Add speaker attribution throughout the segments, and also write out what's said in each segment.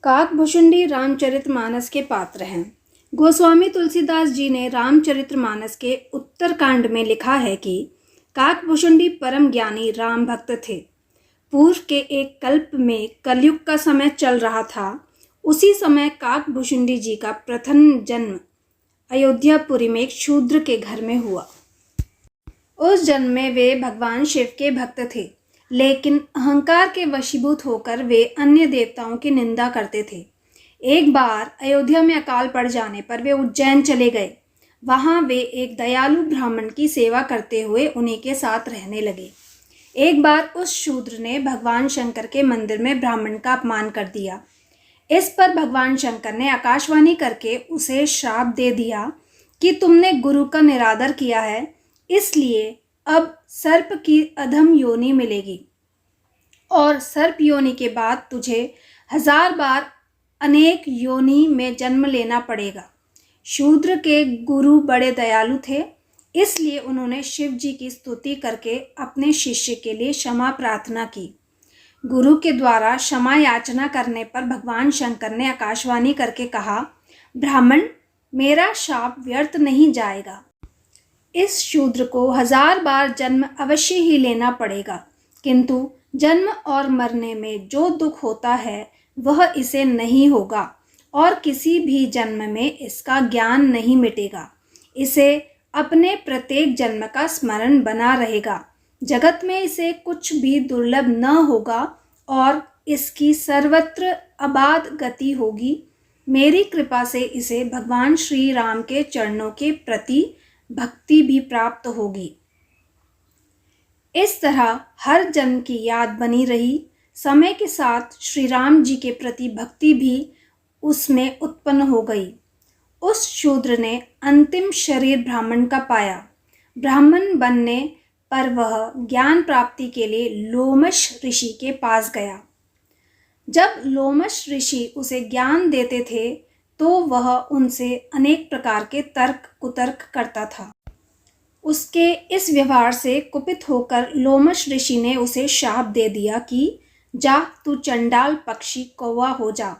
Speaker 1: काकभुशुंडी रामचरितमानस के पात्र हैं। गोस्वामी तुलसीदास जी ने रामचरितमानस के उत्तरकांड में लिखा है कि काकभुशुंडी परम ज्ञानी राम भक्त थे। पूर्व के एक कल्प में कलयुग का समय चल रहा था। उसी समय काकभुशुंडी जी का प्रथम जन्म अयोध्यापुरी में एक शूद्र के घर में हुआ। उस जन्म में वे भगवान शिव के भक्त थे, लेकिन अहंकार के वशीभूत होकर वे अन्य देवताओं की निंदा करते थे। एक बार अयोध्या में अकाल पड़ जाने पर वे उज्जैन चले गए। वहां वे एक दयालु ब्राह्मण की सेवा करते हुए उन्हीं के साथ रहने लगे। एक बार उस शूद्र ने भगवान शंकर के मंदिर में ब्राह्मण का अपमान कर दिया। इस पर भगवान शंकर ने आकाशवाणी करके उसे श्राप दे दिया कि तुमने गुरु का निरादर किया है, इसलिए अब सर्प की अधम योनि मिलेगी और सर्प योनि के बाद तुझे 1000 बार अनेक योनि में जन्म लेना पड़ेगा। शूद्र के गुरु बड़े दयालु थे, इसलिए उन्होंने शिव जी की स्तुति करके अपने शिष्य के लिए क्षमा प्रार्थना की। गुरु के द्वारा क्षमा याचना करने पर भगवान शंकर ने आकाशवाणी करके कहा, ब्राह्मण, मेरा शाप व्यर्थ नहीं जाएगा। इस शूद्र को 1000 बार जन्म अवश्य ही लेना पड़ेगा, किंतु जन्म और मरने में जो दुख होता है वह इसे नहीं होगा और किसी भी जन्म में इसका ज्ञान नहीं मिटेगा। इसे अपने प्रत्येक जन्म का स्मरण बना रहेगा। जगत में इसे कुछ भी दुर्लभ न होगा और इसकी सर्वत्र अबाध गति होगी। मेरी कृपा से इसे भगवान श्री राम के चरणों के प्रति भक्ति भी प्राप्त होगी। इस तरह हर जन्म की याद बनी रही। समय के साथ श्री राम जी के प्रति भक्ति भी उसमें उत्पन्न हो गई। उस शूद्र ने अंतिम शरीर ब्राह्मण का पाया। ब्राह्मण बनने पर वह ज्ञान प्राप्ति के लिए लोमश ऋषि के पास गया। जब लोमश ऋषि उसे ज्ञान देते थे तो वह उनसे अनेक प्रकार के तर्क कुतर्क करता था। उसके इस व्यवहार से कुपित होकर लोमश ऋषि ने उसे शाप दे दिया कि जा, तू चंडाल पक्षी कौवा हो जा।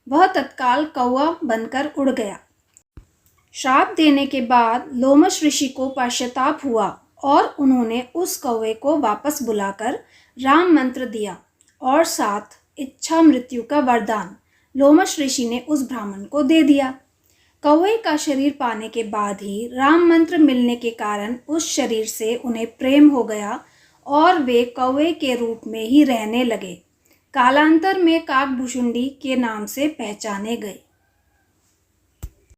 Speaker 1: वह तत्काल कौवा बनकर उड़ गया। श्राप देने के बाद लोमश ऋषि को पश्चाताप हुआ और उन्होंने उस कौवे को वापस बुलाकर राम मंत्र दिया और साथ इच्छा मृत्यु का वरदान लोमश ऋषि ने उस ब्राह्मण को दे दिया। कौवे का शरीर पाने के बाद ही राम मंत्र मिलने के कारण उस शरीर से उन्हें प्रेम हो गया और वे कौवे के रूप में ही रहने लगे। कालांतर में काकभुशुंडी के नाम से पहचाने गए।